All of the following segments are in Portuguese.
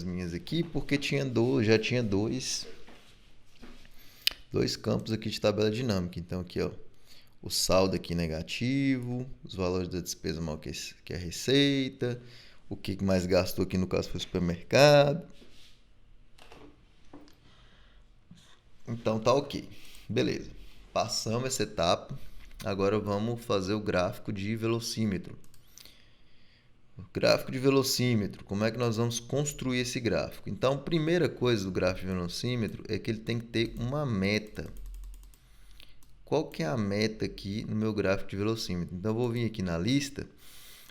minhas aqui, porque já tinha dois campos aqui de tabela dinâmica. Então aqui, ó, o saldo aqui negativo, os valores da despesa maior que a receita, o que mais gastou aqui no caso foi o supermercado. Então tá ok. Beleza. Passamos essa etapa. Agora vamos fazer o gráfico de velocímetro. O gráfico de velocímetro, como é que nós vamos construir esse gráfico? Então, a primeira coisa do gráfico de velocímetro é que ele tem que ter uma meta. Qual que é a meta aqui no meu gráfico de velocímetro? Então, eu vou vir aqui na lista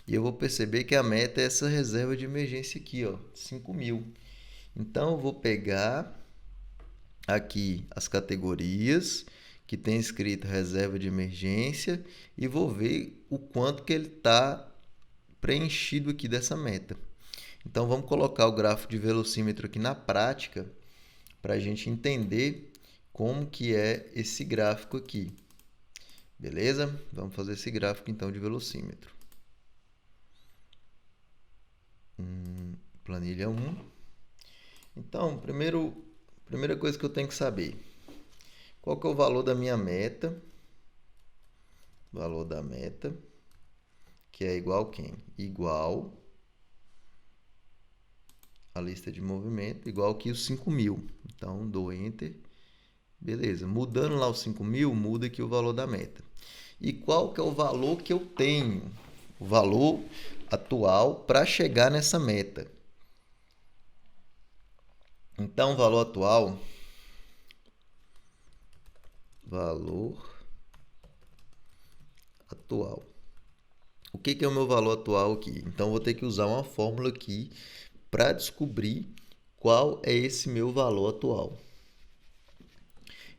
e eu vou perceber que a meta é essa reserva de emergência aqui, ó, 5.000. Então, eu vou pegar aqui as categorias que tem escrito reserva de emergência e vou ver o quanto que ele está preenchido aqui dessa meta. Então vamos colocar o gráfico de velocímetro aqui na prática para a gente entender como que é esse gráfico aqui. Beleza? Vamos fazer esse gráfico então de velocímetro. Planilha 1. Então, primeira coisa que eu tenho que saber. Qual que é o valor da minha meta? Valor da meta, que é igual a quem? Igual a lista de movimento, igual que os 5.000. Então, dou Enter. Beleza. Mudando lá os 5.000, muda aqui o valor da meta. E qual que é o valor que eu tenho? O valor atual para chegar nessa meta. Então, valor atual O que é o meu valor atual aqui? Então, vou ter que usar uma fórmula aqui para descobrir qual é esse meu valor atual.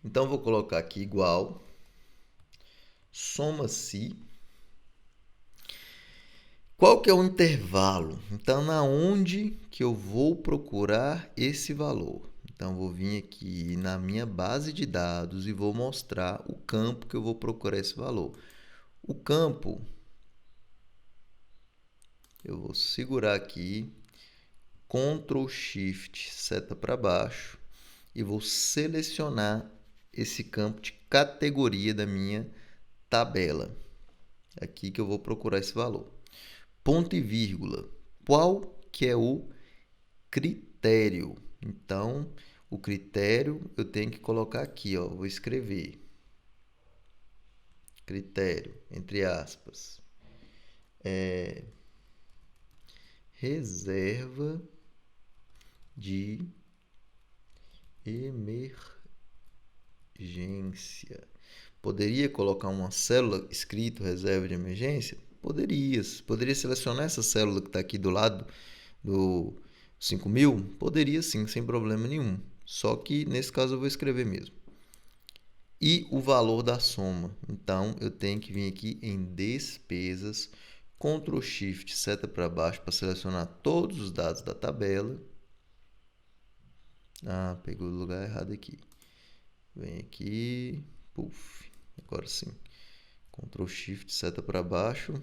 Então, vou colocar aqui igual, soma-se. Qual que é o intervalo? Então, na onde que eu vou procurar esse valor? Então, vou vir aqui na minha base de dados e vou mostrar o campo que eu vou procurar esse valor. O campo, eu vou segurar aqui, Ctrl Shift, seta para baixo, e vou selecionar esse campo de categoria da minha tabela. Aqui que eu vou procurar esse valor. Ponto e vírgula. Qual que é o critério? Então, o critério eu tenho que colocar aqui, ó, vou escrever. Critério, entre aspas. Reserva de emergência. Poderia colocar uma célula escrito reserva de emergência? Poderia selecionar essa célula que está aqui do lado do 5.000? Poderia sim, sem problema nenhum. Só que nesse caso eu vou escrever mesmo. E o valor da soma. Então eu tenho que vir aqui em despesas, Ctrl Shift, seta para baixo para selecionar todos os dados da tabela. Pegou o lugar errado aqui. Vem aqui, puf, agora sim. Ctrl Shift, seta para baixo.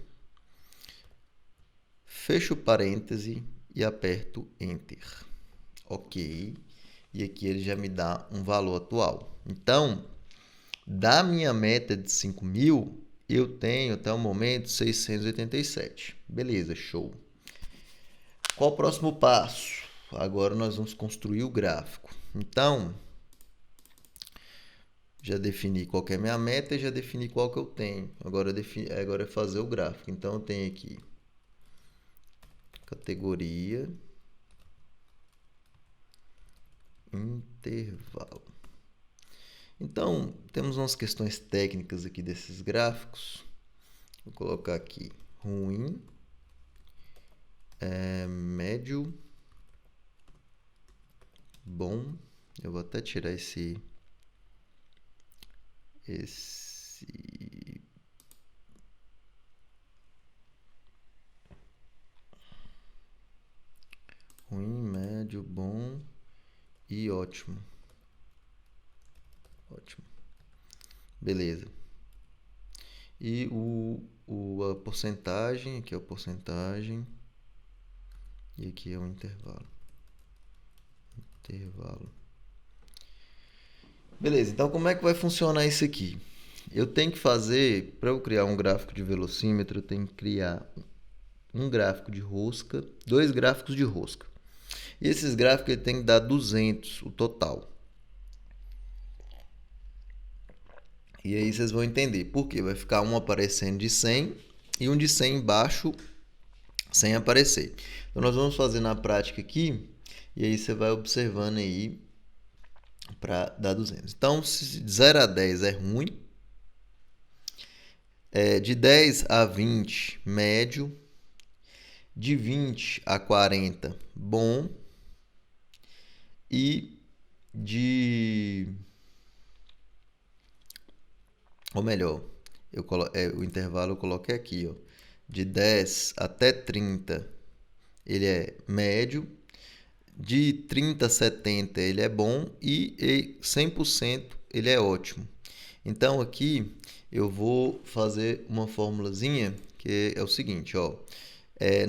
Fecho o parêntese e aperto Enter. Ok. E aqui ele já me dá um valor atual. Então, da minha meta de 5.000, eu tenho até o momento 687. Beleza, show. Qual o próximo passo? Agora nós vamos construir o gráfico. Então, já defini qual que é a minha meta e já defini qual que eu tenho. Agora é fazer o gráfico. Então, eu tenho aqui categoria, intervalo. Então, temos umas questões técnicas aqui desses gráficos. Vou colocar aqui ruim, médio, bom. Eu vou até tirar esse ruim, médio, bom e ótimo. Ótimo. Beleza. E a porcentagem, aqui é a porcentagem e aqui é o intervalo. intervalo. Beleza, então como é que vai funcionar isso aqui? Eu tenho que fazer, para eu criar um gráfico de velocímetro, eu tenho que criar um gráfico de rosca, 2 gráficos de rosca. E esses gráficos ele tem que dar 200, o total. E aí vocês vão entender por quê. Vai ficar um aparecendo de 100 e um de 100 embaixo sem aparecer. Então nós vamos fazer na prática aqui e aí você vai observando aí para dar 200. Então, se de 0 a 10 é ruim, de 10 a 20, médio, de 20 a 40, bom, e ou melhor, o intervalo eu coloquei aqui, ó, de 10 até 30, ele é médio, de 30 a 70 ele é bom e 100% ele é ótimo. Então aqui eu vou fazer uma formulazinha que é o seguinte, ó.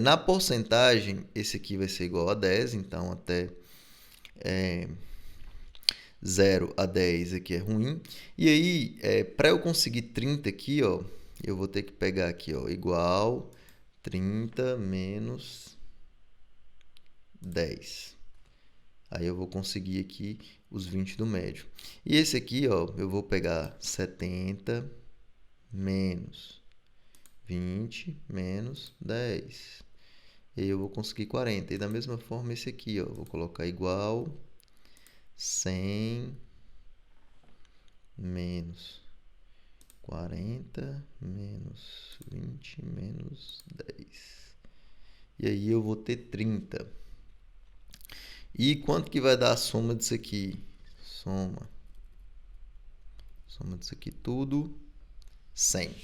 Na porcentagem, esse aqui vai ser igual a 10, então até 0 a 10 aqui é ruim. E aí, para eu conseguir 30 aqui, ó, eu vou ter que pegar aqui, ó, igual 30 menos 10. Aí eu vou conseguir aqui os 20 do médio. E esse aqui, ó, eu vou pegar 70 menos 20 menos 10. E aí eu vou conseguir 40. E da mesma forma esse aqui, ó, vou colocar igual 100 menos 40 menos 20 menos 10. E aí eu vou ter 30. E quanto que vai dar a soma disso aqui? Soma disso aqui tudo, 100.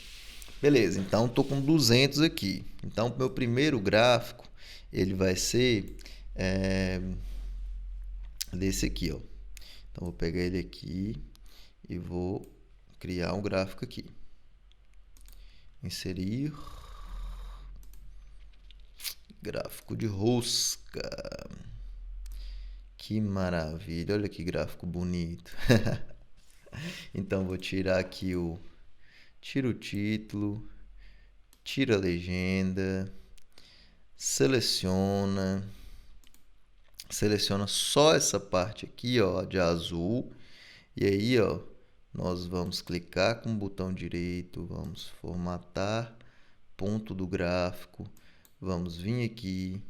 Beleza, então estou com 200 aqui. Então, meu primeiro gráfico, ele vai ser desse aqui, ó. Então, vou pegar ele aqui e vou criar um gráfico aqui. Inserir gráfico de rosca. Que maravilha, olha que gráfico bonito. Então, vou tirar aqui tira o título, tira a legenda, seleciona só essa parte aqui, ó, de azul. E aí, ó, nós vamos clicar com o botão direito, vamos formatar ponto do gráfico, vamos vir aqui,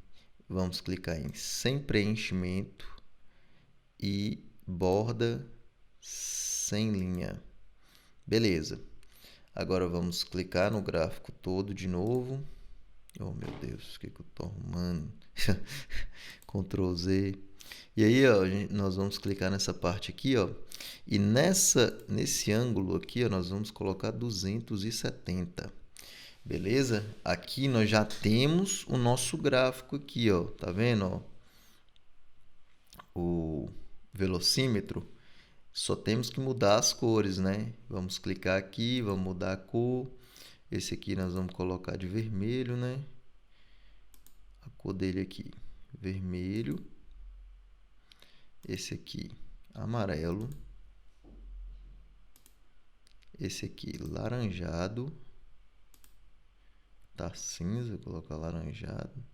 vamos clicar em sem preenchimento e borda sem linha. Beleza. Agora vamos clicar no gráfico todo de novo. Oh, meu Deus, o que eu tô arrumando? Ctrl Z. E aí, ó, nós vamos clicar nessa parte aqui, ó. E nesse ângulo aqui, ó, nós vamos colocar 270. Beleza? Aqui nós já temos o nosso gráfico aqui, ó. Tá vendo, ó? O velocímetro. Só temos que mudar as cores, né? Vamos clicar aqui, vamos mudar a cor. Esse aqui nós vamos colocar de vermelho, né? A cor dele aqui, vermelho. Esse aqui, amarelo. Esse aqui, laranjado. Tá cinza, vou colocar laranjado.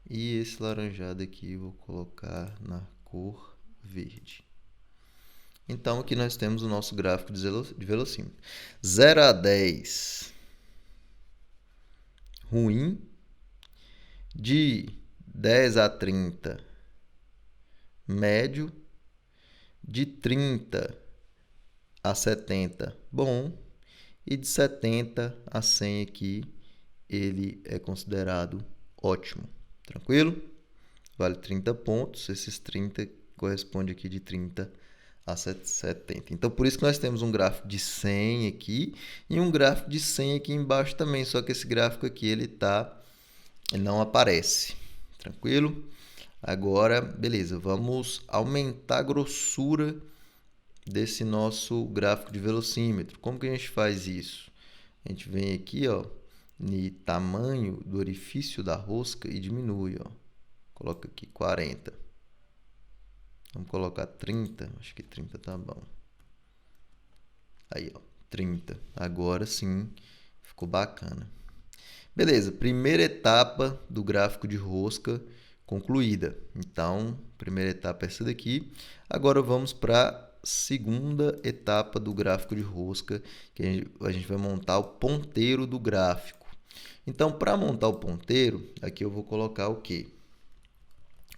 E esse laranjado aqui vou colocar na cor verde. Então, aqui nós temos o nosso gráfico de velocímetro. 0 a 10, ruim. De 10 a 30, médio. De 30 a 70, bom. E de 70 a 100 aqui, ele é considerado ótimo. Tranquilo? Vale 30 pontos. Esses 30 corresponde aqui de 30 a 70. Então, por isso que nós temos um gráfico de 100 aqui e um gráfico de 100 aqui embaixo também. Só que esse gráfico aqui, ele não aparece. Tranquilo? Agora, beleza. Vamos aumentar a grossura desse nosso gráfico de velocímetro. Como que a gente faz isso? A gente vem aqui, ó, no tamanho do orifício da rosca e diminui, ó. Coloca aqui 40. Vamos colocar 30. Acho que 30 tá bom. Aí, ó, 30. Agora sim, ficou bacana. Beleza, primeira etapa do gráfico de rosca concluída. Então, primeira etapa é essa daqui. Agora vamos para a segunda etapa do gráfico de rosca, que a gente vai montar o ponteiro do gráfico. Então, para montar o ponteiro, aqui eu vou colocar o quê?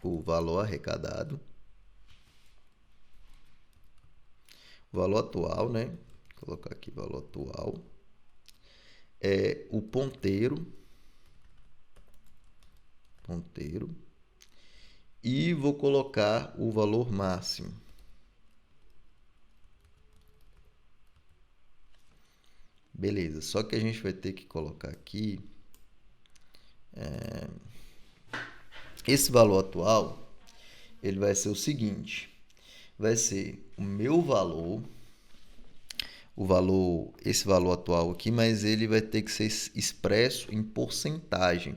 O valor arrecadado. Valor atual, né? Vou colocar aqui valor atual. O ponteiro. E vou colocar o valor máximo. Beleza, só que a gente vai ter que colocar aqui esse valor atual, ele vai ser o seguinte, vai ser o meu valor, esse valor atual aqui, mas ele vai ter que ser expresso em porcentagem.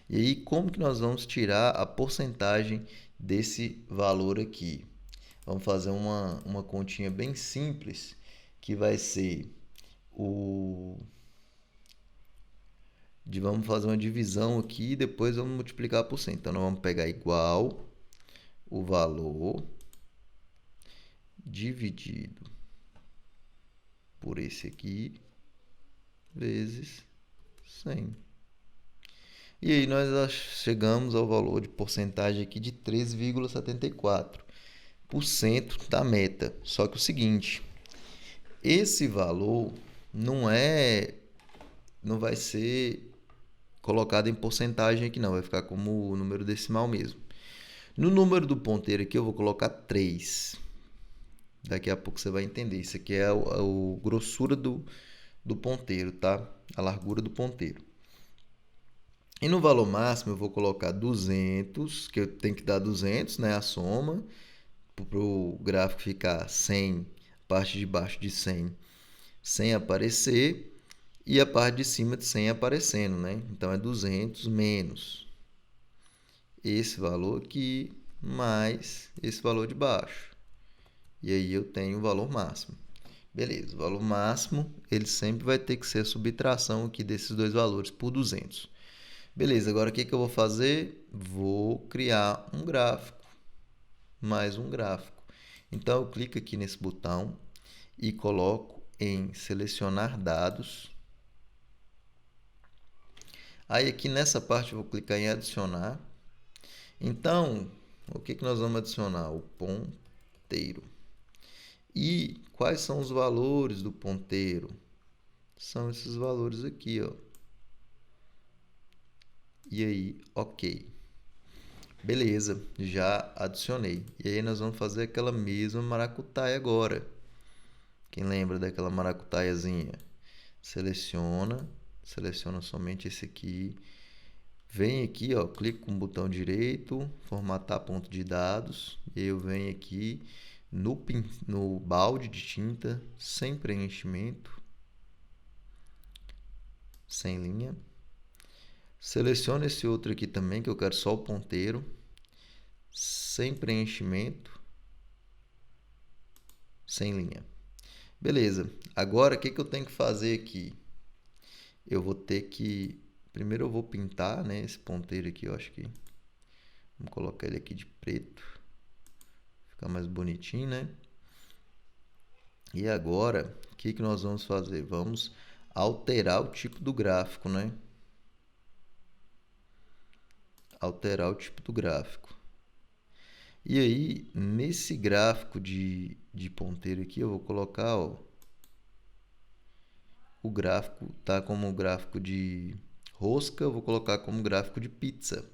E aí, como que nós vamos tirar a porcentagem desse valor aqui? Vamos fazer uma continha bem simples, que vai ser vamos fazer uma divisão aqui e depois vamos multiplicar por 100. Então, nós vamos pegar igual o valor dividido por esse aqui vezes 100. E aí nós chegamos ao valor de porcentagem aqui de 13,74% da meta. Só que o seguinte, esse valor não vai ser colocado em porcentagem aqui não, vai ficar como o número decimal mesmo. No número do ponteiro aqui eu vou colocar 3. Daqui a pouco você vai entender. Isso aqui é a grossura do ponteiro, tá? A largura do ponteiro. E no valor máximo eu vou colocar 200, que eu tenho que dar 200, né? A soma, para o gráfico ficar 100, parte de baixo de 100 sem aparecer e a parte de cima de 100 aparecendo, né? Então é 200 menos esse valor aqui mais esse valor de baixo. E aí eu tenho o valor máximo. Beleza, o valor máximo ele sempre vai ter que ser a subtração aqui desses dois valores por 200. Beleza, agora o que eu vou fazer? Vou criar um gráfico, mais um gráfico. Então eu clico aqui nesse botão e coloco em selecionar dados. Aí aqui nessa parte eu vou clicar em adicionar. Então, o que nós vamos adicionar? O ponteiro. E quais são os valores do ponteiro? São esses valores aqui, ó. E aí, ok. Beleza, já adicionei. E aí nós vamos fazer aquela mesma maracutaia agora. Quem lembra daquela maracutaiazinha? Seleciona somente esse aqui. Vem aqui, ó, clico com o botão direito, formatar ponto de dados. E eu venho aqui no balde de tinta, sem preenchimento, sem linha. Seleciono esse outro aqui também, que eu quero só o ponteiro, sem preenchimento, sem linha. Beleza, agora o que eu tenho que fazer aqui? Eu vou ter que... Primeiro eu vou pintar, né, esse ponteiro aqui, eu acho que... Vamos colocar ele aqui de preto. Ficar mais bonitinho, né? E agora, o que nós vamos fazer? Vamos alterar o tipo do gráfico, né? Alterar o tipo do gráfico. E aí, nesse gráfico de ponteiro aqui, eu vou colocar, ó, o gráfico tá como gráfico de rosca, eu vou colocar como gráfico de pizza.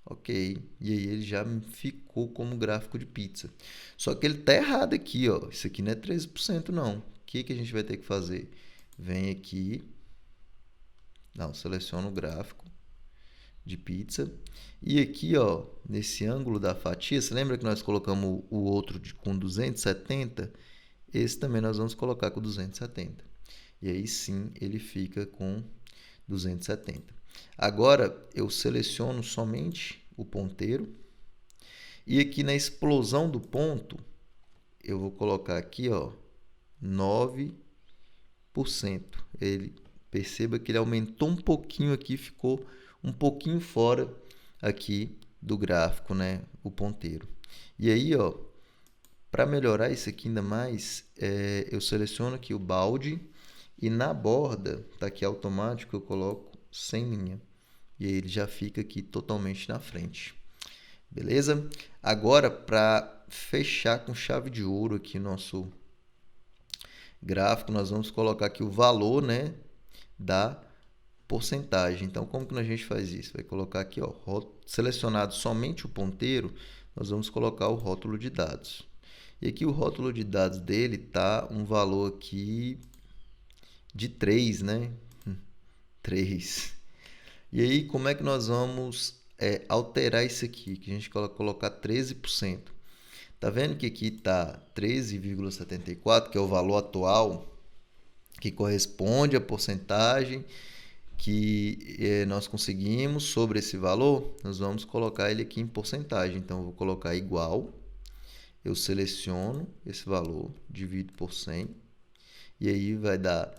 Ok, e aí ele já ficou como gráfico de pizza. Só que ele tá errado aqui, ó. Isso aqui não é 13% não. O que a gente vai ter que fazer? Vem aqui, não, seleciona o gráfico de pizza. E aqui, ó, nesse ângulo da fatia, você lembra que nós colocamos o outro com 270? Esse também nós vamos colocar com 270. E aí sim, ele fica com 270. Agora eu seleciono somente o ponteiro e aqui na explosão do ponto eu vou colocar aqui, ó, 9%. Perceba que ele aumentou um pouquinho aqui, ficou um pouquinho fora aqui do gráfico, né, o ponteiro. E aí, ó, para melhorar isso aqui ainda mais, eu seleciono aqui o balde e na borda, tá aqui automático, eu coloco sem linha. E aí ele já fica aqui totalmente na frente. Beleza? Agora, para fechar com chave de ouro aqui nosso gráfico, nós vamos colocar aqui o valor, né, da porcentagem. Então, como que a gente faz isso? Vai colocar aqui, ó, selecionado somente o ponteiro, nós vamos colocar o rótulo de dados. E aqui o rótulo de dados dele tá um valor aqui de 3, né? 3. E aí, como é que nós vamos alterar isso aqui? Que a gente colocar 13%. Tá vendo que aqui tá 13,74, que é o valor atual, que corresponde à porcentagem que nós conseguimos sobre esse valor. Nós vamos colocar ele aqui em porcentagem. Então, eu vou colocar igual. Eu seleciono esse valor, divido por 100. E aí vai dar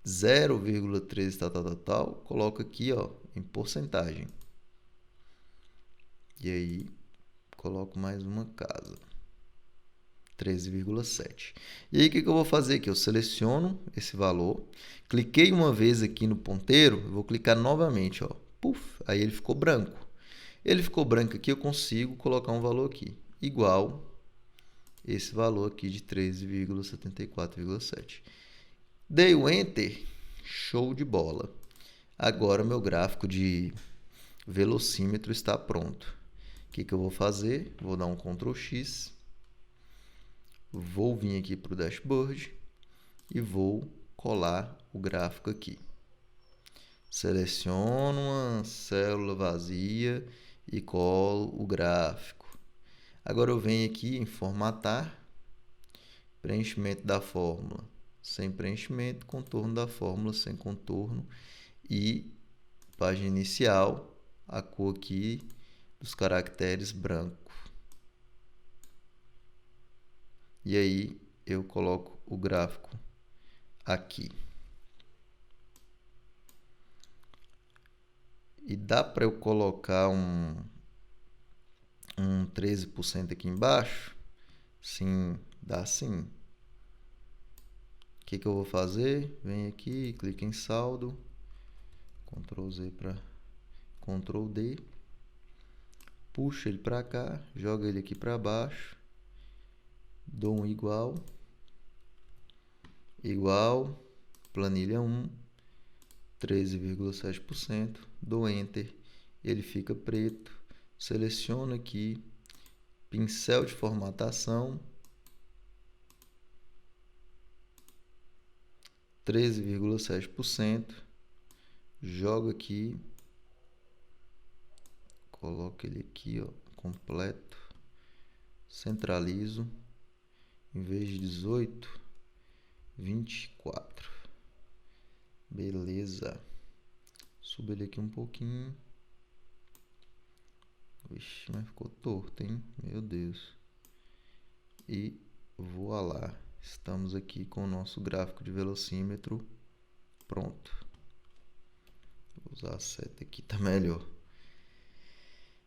0,13 tal. Coloco aqui, ó, em porcentagem. E aí, coloco mais uma casa. 13,7. E aí, o que eu vou fazer aqui? Eu seleciono esse valor, cliquei uma vez aqui no ponteiro, eu vou clicar novamente, ó. Puf, aí ele ficou branco. Ele ficou branco aqui, eu consigo colocar um valor aqui, igual esse valor aqui de 13,74,7. Dei o Enter, show de bola. Agora, meu gráfico de velocímetro está pronto. O que eu vou fazer? Vou dar um Ctrl X. Vou vir aqui para o dashboard e vou colar o gráfico aqui. Seleciono uma célula vazia e colo o gráfico. Agora eu venho aqui em formatar, preenchimento da fórmula sem preenchimento, contorno da fórmula sem contorno e página inicial, a cor aqui dos caracteres branco. E aí eu coloco o gráfico aqui. E dá para eu colocar um 13% aqui embaixo? Sim, dá sim. O que eu vou fazer? Vem aqui, clica em saldo, Ctrl Z para Ctrl D, puxa ele para cá, joga ele aqui para baixo, dou um igual, planilha 1, 13,7%, dou Enter, ele fica preto, seleciono aqui, pincel de formatação, 13,7%, jogo aqui, coloco ele aqui, ó, completo, centralizo, em vez de 18, 24. Beleza. Subo ele aqui um pouquinho. Vixe, mas ficou torto, hein? Meu Deus. E voilá. Estamos aqui com o nosso gráfico de velocímetro pronto. Vou usar a seta aqui, tá melhor.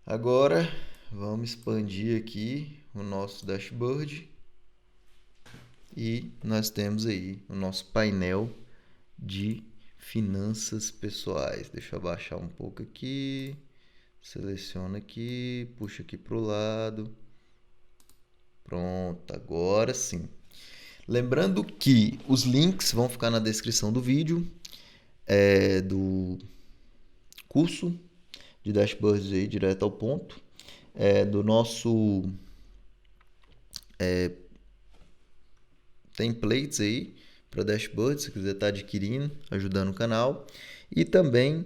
Agora, vamos expandir aqui o nosso dashboard. E nós temos aí o nosso painel de finanças pessoais. Deixa eu abaixar um pouco aqui. Seleciona aqui, puxa aqui para o lado. Pronto, agora sim. Lembrando que os links vão ficar na descrição do vídeo, do curso de dashboards aí, direto ao ponto, do nosso templates aí para dashboard, se quiser estar adquirindo, ajudando o canal, e também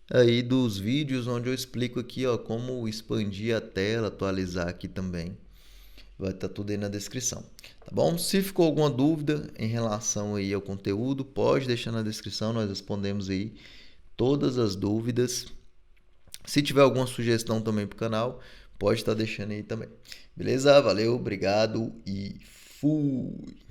aí dos vídeos onde eu explico aqui, ó, como expandir a tela, atualizar aqui também. Vai estar tudo aí na descrição, tá bom? Se ficou alguma dúvida em relação aí ao conteúdo, pode deixar na descrição, nós respondemos aí todas as dúvidas. Se tiver alguma sugestão também para o canal, pode estar deixando aí também. Beleza? Valeu, obrigado e fui!